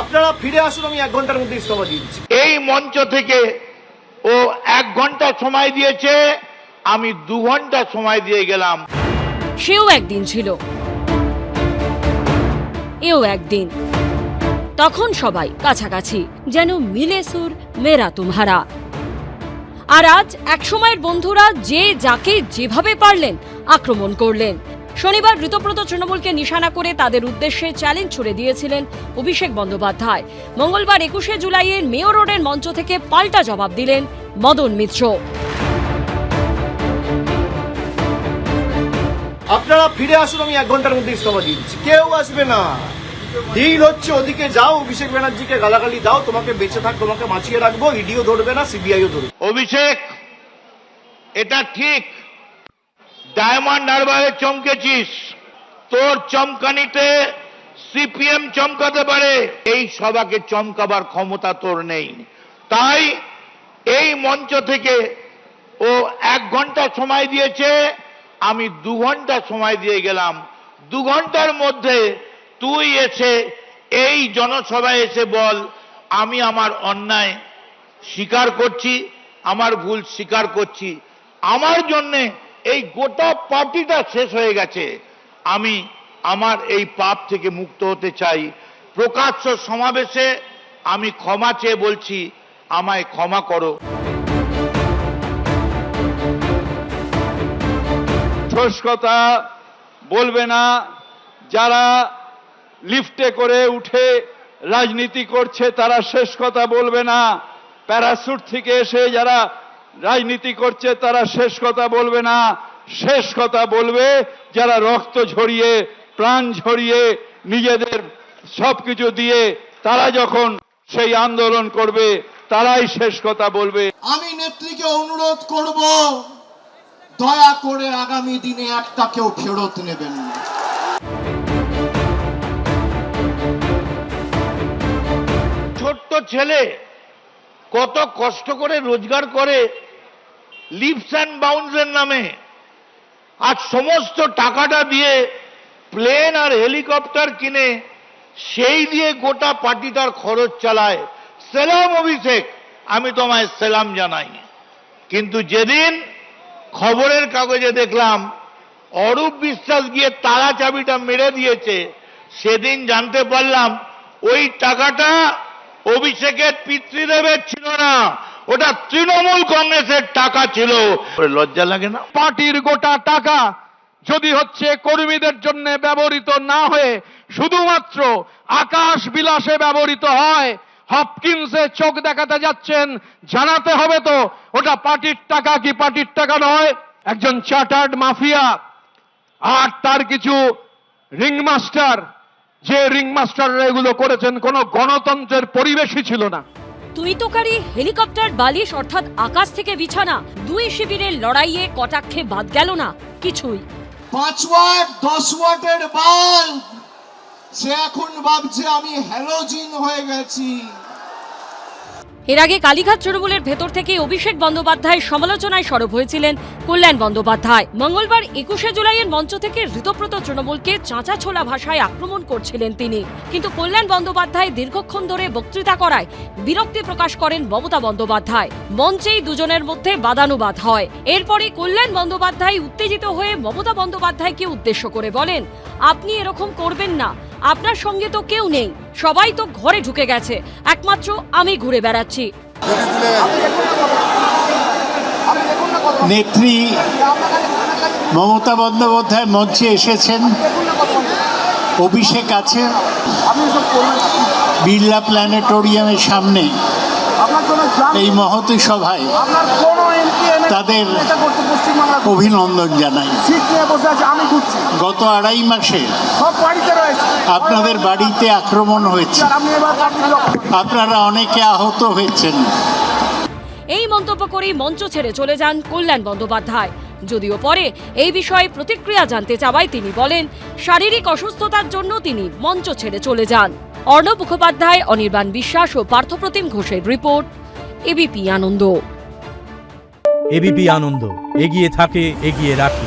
আপনারা ফিরে আসুন, আমি 1 ঘন্টার মধ্যে ইস্তফা দিয়ে দিচ্ছি। এই মঞ্চ থেকে ও 1 ঘন্টা সময় দিয়েছে, আমি 2 ঘন্টা সময় দিয়ে গেলাম। সেও একদিন ছিল, এও একদিন। তখন সবাই কাছাকাছি, যেন মিলে সুর মেরা তুমহারা। আর আজ একসময়ের বন্ধুরা যে যাকে যেভাবে পারলেন আক্রমণ করলেন। শনিবার ঋতব্রত তৃণমূলকে নিশানা করে তাদের উদ্দেশ্যে চ্যালেঞ্জ ছুড়ে দিয়েছিলেন অভিষেক বন্দ্যোপাধ্যায়। মঙ্গলবার 21শে জুলাইয়ের মেয়র রোডের মঞ্চ থেকে পাল্টা জবাব দিলেন মদন মিত্র। আপনারা ফিরে আসুন, আমি 1 ঘন্টার মধ্যে ইস্তফা দিয়ে দিচ্ছি। কেউ আসবে না। ডিল হচ্ছে, ওদিকে যাও, অভিষেক ব্যানার্জিকে গালাগালি দাও, তোমাকে বেঁচে থাক, তোমাকে বাঁচিয়ে রাখবো, ইডিও ধরবে না, সিবিআইও ধরবে। অভিষেক, এটা ঠিক, ডায়মন্ড হারবারে চমকেছিস, তোর চমকানিতে সিপিএম চমকাতে পারে, এই সভাকে চমকাবার ক্ষমতা তোর নেই। তাই এই মঞ্চ থেকে ও 1 ঘন্টা সময় দিয়েছে, আমি 2 ঘন্টা সময় দিয়ে গেলাম। 2 ঘন্টার মধ্যে তুই এসে এই জনসভায় এসে বল, আমি আমার অন্যায় স্বীকার করছি, আমার ভুল স্বীকার করছি, আমার জন্যে এই গোটা পার্টিটা শেষ হয়ে গেছে, আমি আমার এই পাপ থেকে মুক্ত হতে চাই। প্রকাশ্য সমাবেশে আমি ক্ষমা চেয়ে বলছি, আমায় ক্ষমা করো। ঠোস কথা বলবে না, যারা লিফটে করে উঠে রাজনীতি করছে তারা শেষ কথা বলবে না, প্যারাসুট থেকে এসে যারা রাজনীতি করছে তারা শেষ কথা বলবে না। শেষ কথা বলবে যারা রক্ত ঝরিয়ে, প্রাণ ঝরিয়ে, নিজেদের সবকিছু দিয়ে তারা যখন সেই আন্দোলন করবে, তারাই শেষ কথা বলবে। আমি নেত্রীকে অনুরোধ করব, দয়া করে আগামী দিনে একটা কেউ ফেরত নেবেন না। ছোট্ট ছেলে কত কষ্ট করে রোজগার করে লিপস অ্যান্ড বাউন্সের নামে, আর সমস্ত টাকাটা দিয়ে প্লেন আর হেলিকপ্টার কিনে সেই দিয়ে গোটা পার্টিটার খরচ চালায়। সেলাম অভিষেক, আমি তোমায় সেলাম জানাই। কিন্তু যেদিন খবরের কাগজে দেখলাম অরূপ বিশ্বাস গিয়ে তালা চাবিটা মেরে দিয়েছে, সেদিন জানতে পারলাম ওই টাকাটা অভিষেকের পিতৃদেবের ছিল না, ওটা তৃণমূল কংগ্রেসের টাকা ছিল। লজ্জা লাগে না? পার্টির গোটা টাকা যদি হচ্ছে কর্মীদের জন্য ব্যবহৃত না হয়ে শুধুমাত্র আকাশ বিলাসে ব্যবহৃত হয়, হপকিন্সে চোখ দেখাতে যাচ্ছেন, জানাতে হবে তো ওটা পার্টির টাকা কি পার্টির টাকা নয়। একজন চার্টার্ড মাফিয়া আর তার কিছু রিংমাস্টার, যে রিংমাস্টাররা এগুলো করেছেন, কোনো গণতন্ত্রের পরিবেশই ছিল না। তুইতোকারি হেলিকপ্টার বালিশ অর্থাৎ আকাশ থেকে বিছানা, দুই শিবিরের লড়াইয়ে কটাক্ষে বাদ গেল না কিছুই। 5 ওয়াট 10 ওয়াটের বাল্ব, সে এখন ভাবছে আমি হ্যালোজিন হয়ে গেছি। এর আগে কালীঘাট তৃণমূলের ভেতর থেকে অভিষেক বন্দ্যোপাধ্যায়ের সমালোচনায় সরব হয়েছিলেন কল্যাণ বন্দ্যোপাধ্যায়। মঙ্গলবার 21শে জুলাইয়ের মঞ্চ থেকে ঋতব্রত তৃণমূলকে চাঁচা ছোলা ভাষায় আক্রমণ করছিলেন তিনি। কিন্তু কল্যাণ বন্দ্যোপাধ্যায় দীর্ঘক্ষণ ধরে বক্তৃতা করায় বিরক্তি প্রকাশ করেন মমতা বন্দ্যোপাধ্যায়। মঞ্চেই দুজনের মধ্যে বাদানুবাদ হয়। এরপরে কল্যাণ বন্দ্যোপাধ্যায় উত্তেজিত হয়ে মমতা বন্দ্যোপাধ্যায়কে উদ্দেশ্য করে বলেন, আপনি এরকম করবেন না, আপনার সঙ্গে তো কেউ নেই, সবাই তো ঘরে ঢুকে গেছে, একমাত্র আমি ঘুরে বেড়াচ্ছি। নেত্রী মমতা বন্দ্যোপাধ্যায় মঞ্চে এসেছেন, অভিষেক আছে বিড়লা প্ল্যানেটোরিয়ামের সামনে এই মহতী সভায়, তাদের অভিনন্দন জানাই। গত 2.5 মাসে আপনাদের বাড়িতে আক্রমণ হয়েছে, আপনারা অনেকে আহত হয়েছেন। এই মন্তব্য করেই মঞ্চ ছেড়ে চলে যান কল্যাণ বন্দ্যোপাধ্যায়। যদিও পরে এই বিষয়ে প্রতিক্রিয়া জানতে চাওয়ায় তিনি বলেন, শারীরিক অসুস্থতার জন্য তিনি মঞ্চ ছেড়ে চলে যান। অর্ণব মুখোপাধ্যায়, অনির্বাণ বিশ্বাস ও পার্থপ্রতিম ঘোষের রিপোর্ট, এবিপি আনন্দ। এবিপি আনন্দ, এগিয়ে থাকে, এগিয়ে রাখে।